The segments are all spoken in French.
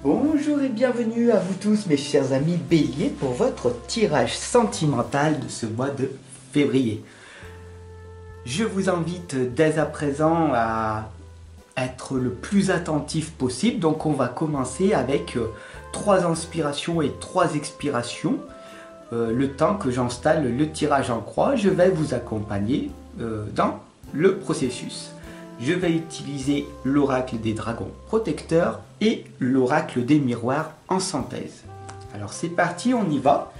Bonjour et bienvenue à vous tous mes chers amis Bélier pour votre tirage sentimental de ce mois de février. Je vous invite dès à présent à être le plus attentif possible. Donc on va commencer avec 3 inspirations et 3 expirations. Le temps que j'installe le tirage en croix, je vais vous accompagner dans le processus. Je vais utiliser l'oracle des dragons protecteurs et l'oracle des miroirs en synthèse. Alors c'est parti, on y va.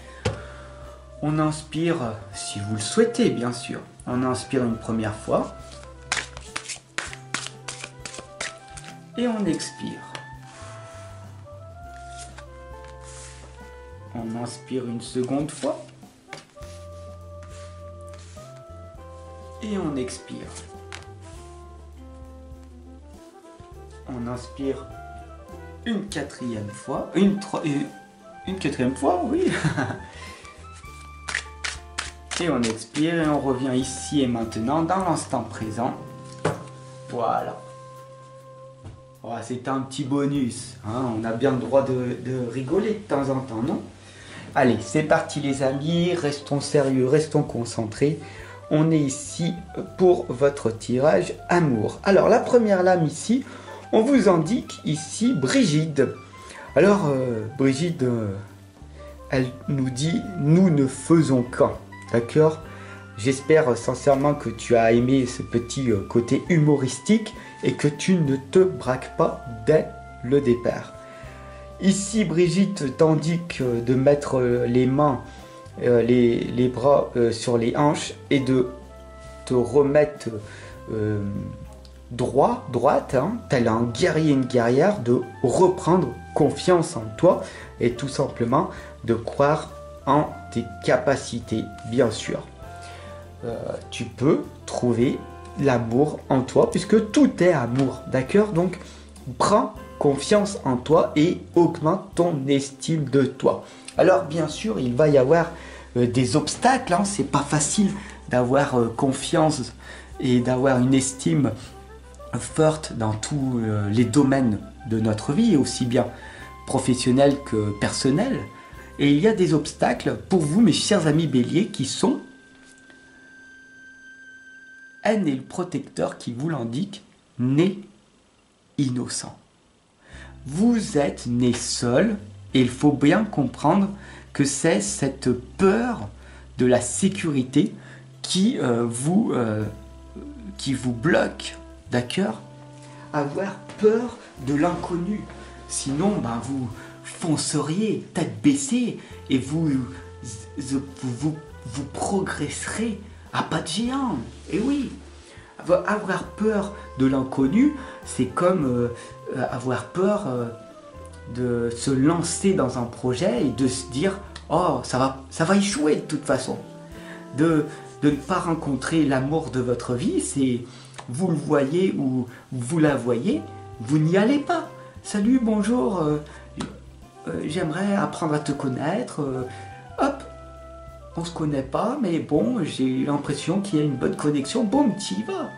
On inspire, si vous le souhaitez bien sûr. On inspire une première fois. Et on expire. On inspire une seconde fois. Et on expire. On inspire une quatrième fois. Une quatrième fois, oui. Et on expire et on revient ici et maintenant dans l'instant présent. Voilà. Oh, c'est un petit bonus. Hein. On a bien le droit de rigoler de temps en temps, non? Allez, c'est parti les amis. Restons sérieux, restons concentrés. On est ici pour votre tirage amour. Alors, la première lame ici, on vous indique ici Brigitte. Alors, Brigitte, elle nous dit « Nous ne faisons qu'un ». D'accord? J'espère sincèrement que tu as aimé ce petit côté humoristique et que tu ne te braques pas dès le départ. Ici, Brigitte t'indique de mettre les mains, les bras sur les hanches et de te remettre droite, hein, tel un guerrier, une guerrière, de reprendre confiance en toi et tout simplement de croire en tes capacités, bien sûr. Tu peux trouver l'amour en toi puisque tout est amour, d'accord? Donc prends confiance en toi et augmente ton estime de toi. Alors bien sûr il va y avoir des obstacles, hein, c'est pas facile d'avoir confiance et d'avoir une estime forte dans tous les domaines de notre vie, aussi bien professionnel que personnel. Et il y a des obstacles pour vous, mes chers amis béliers, qui sont N et le protecteur qui vous l'indique, né innocent. Vous êtes né seul et il faut bien comprendre que c'est cette peur de la sécurité qui vous bloque. D'accord? Avoir peur de l'inconnu. Sinon, ben, vous fonceriez tête baissée et vous progresserez à pas de géant. Et oui, avoir peur de l'inconnu, c'est comme avoir peur de se lancer dans un projet et de se dire « Oh, ça va échouer de toute façon ». De ne pas rencontrer l'amour de votre vie, c'est... Vous le voyez ou vous la voyez, vous n'y allez pas. Salut, bonjour, j'aimerais apprendre à te connaître. Hop, on se connaît pas, mais bon, j'ai l'impression qu'il y a une bonne connexion. Boum, tu y vas.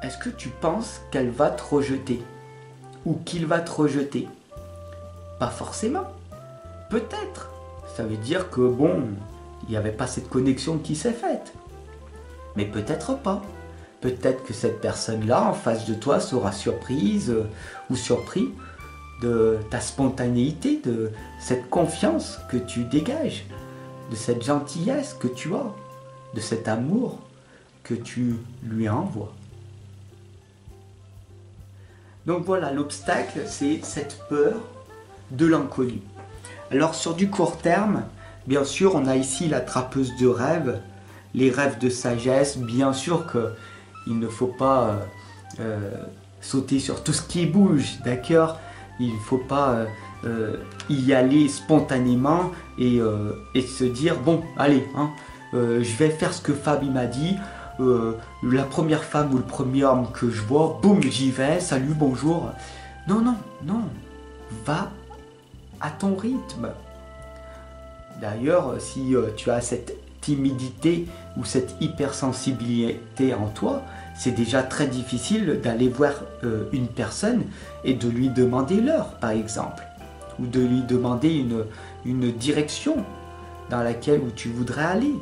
Est-ce que tu penses qu'elle va te rejeter? Ou qu'il va te rejeter? Pas forcément. Peut-être. Ça veut dire que bon, il n'y avait pas cette connexion qui s'est faite. Mais peut-être pas. Peut-être que cette personne-là, en face de toi, sera surprise ou surpris de ta spontanéité, de cette confiance que tu dégages, de cette gentillesse que tu as, de cet amour que tu lui envoies. Donc voilà, l'obstacle, c'est cette peur de l'inconnu. Alors sur du court terme, bien sûr, on a ici la trappeuse de rêves, les rêves de sagesse. Bien sûr qu'il ne faut pas sauter sur tout ce qui bouge, d'accord? Il ne faut pas y aller spontanément et se dire, bon, allez, hein, je vais faire ce que Fabi m'a dit, la première femme ou le premier homme que je vois, boum, j'y vais, salut, bonjour. Non, non, non, va à ton rythme. D'ailleurs, si tu as cette timidité ou cette hypersensibilité en toi, c'est déjà très difficile d'aller voir une personne et de lui demander l'heure, par exemple, ou de lui demander une direction dans laquelle où tu voudrais aller.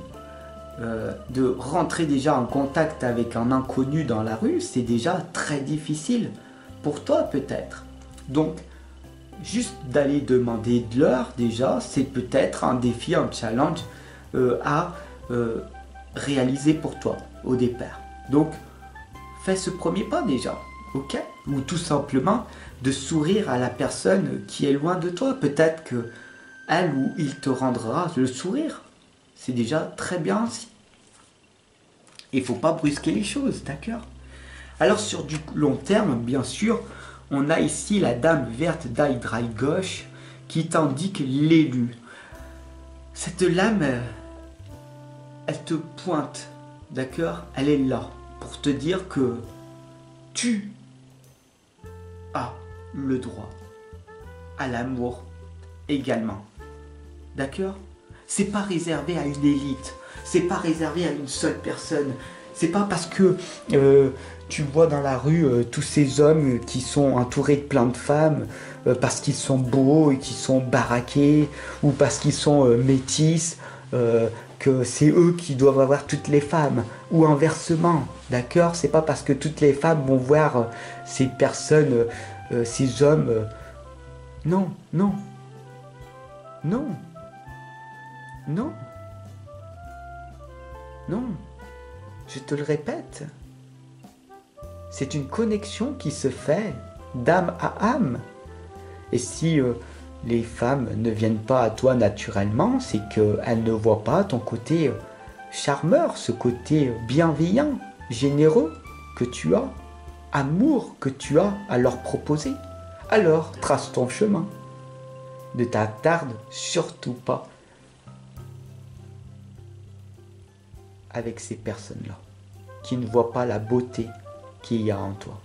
De rentrer déjà en contact avec un inconnu dans la rue, c'est déjà très difficile pour toi peut-être. Donc, juste d'aller demander de l'heure, déjà, c'est peut-être un défi, un challenge à réaliser pour toi au départ. Donc, fais ce premier pas déjà, ok? Ou tout simplement de sourire à la personne qui est loin de toi. Peut-être que elle ou il te rendra le sourire. C'est déjà très bien ainsi. Il ne faut pas brusquer les choses, d'accord? Alors sur du long terme, bien sûr, on a ici la dame verte d'Hydrail gauche qui t'indique l'élu. Cette lame, elle te pointe, d'accord? Elle est là pour te dire que tu as le droit à l'amour également. D'accord? C'est pas réservé à une élite, c'est pas réservé à une seule personne. C'est pas parce que tu vois dans la rue tous ces hommes qui sont entourés de plein de femmes, parce qu'ils sont beaux et qu'ils sont baraqués, ou parce qu'ils sont métis, que c'est eux qui doivent avoir toutes les femmes, ou inversement, d'accord? C'est pas parce que toutes les femmes vont voir ces personnes, ces hommes. Non, non, non, non, non. Je te le répète, c'est une connexion qui se fait d'âme à âme. Et si les femmes ne viennent pas à toi naturellement, c'est qu'elles ne voient pas ton côté charmeur, ce côté bienveillant, généreux que tu as, amour que tu as à leur proposer. Alors, trace ton chemin. Ne t'attarde surtout pas avec ces personnes-là, qui ne voient pas la beauté qu'il y a en toi.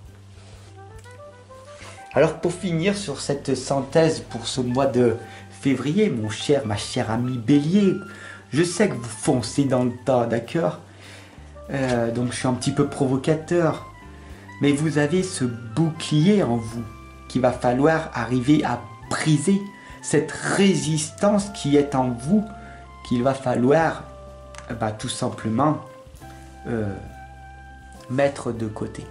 Alors pour finir sur cette synthèse pour ce mois de février, ma chère amie Bélier, je sais que vous foncez dans le tas, d'accord? Donc je suis un petit peu provocateur, mais vous avez ce bouclier en vous qu'il va falloir arriver à briser, cette résistance qui est en vous, qu'il va falloir tout simplement mettre de côté.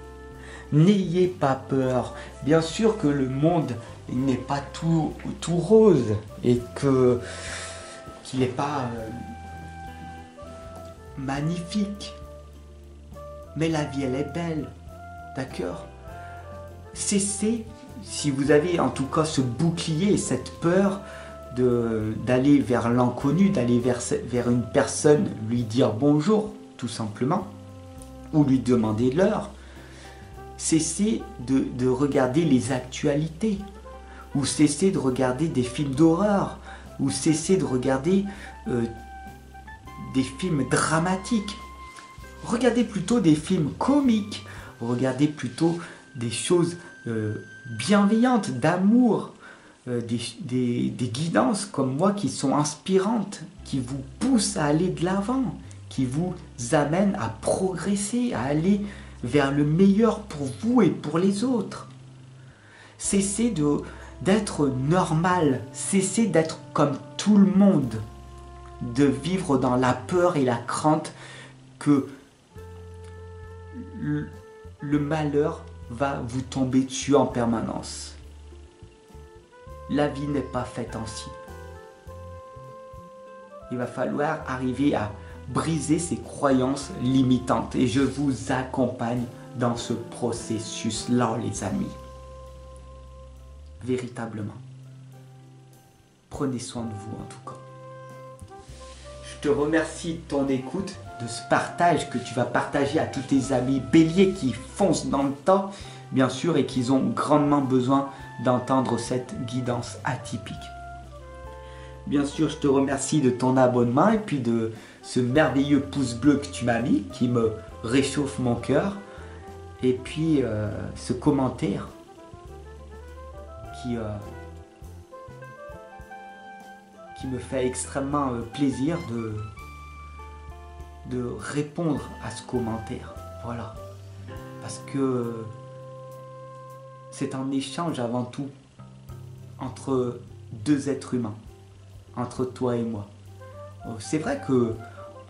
N'ayez pas peur. Bien sûr que le monde n'est pas tout rose et qu'il n'est pas magnifique. Mais la vie, elle est belle. D'accord? Cessez, si vous avez en tout cas ce bouclier et cette peur d'aller vers l'inconnu, d'aller vers une personne, lui dire bonjour, tout simplement, ou lui demander l'heure. Cessez de regarder les actualités, ou cessez de regarder des films d'horreur, ou cessez de regarder des films dramatiques. Regardez plutôt des films comiques, regardez plutôt des choses bienveillantes, d'amour, des guidances comme moi qui sont inspirantes, qui vous poussent à aller de l'avant, qui vous amènent à progresser, à aller vers le meilleur pour vous et pour les autres. Cessez d'être normal, cessez d'être comme tout le monde, de vivre dans la peur et la crainte que le malheur va vous tomber dessus en permanence. La vie n'est pas faite ainsi. Il va falloir arriver à briser ces croyances limitantes et je vous accompagne dans ce processus-là, les amis. Véritablement. Prenez soin de vous en tout cas. Je te remercie de ton écoute, de ce partage que tu vas partager à tous tes amis béliers qui foncent dans le tas, bien sûr, et qui ont grandement besoin d'entendre cette guidance atypique. Bien sûr, je te remercie de ton abonnement et puis de ce merveilleux pouce bleu que tu m'as mis, qui me réchauffe mon cœur. Et puis, ce commentaire qui me fait extrêmement plaisir de répondre à ce commentaire. Voilà. Parce que c'est un échange avant tout entre deux êtres humains, entre toi et moi. C'est vrai que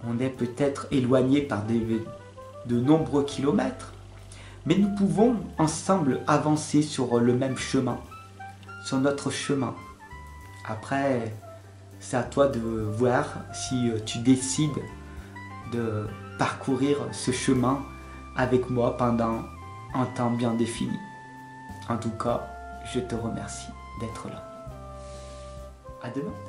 on est peut-être éloignés par de nombreux kilomètres, mais nous pouvons ensemble avancer sur le même chemin, sur notre chemin. Après, c'est à toi de voir si tu décides de parcourir ce chemin avec moi pendant un temps bien défini. En tout cas, je te remercie d'être là. À demain.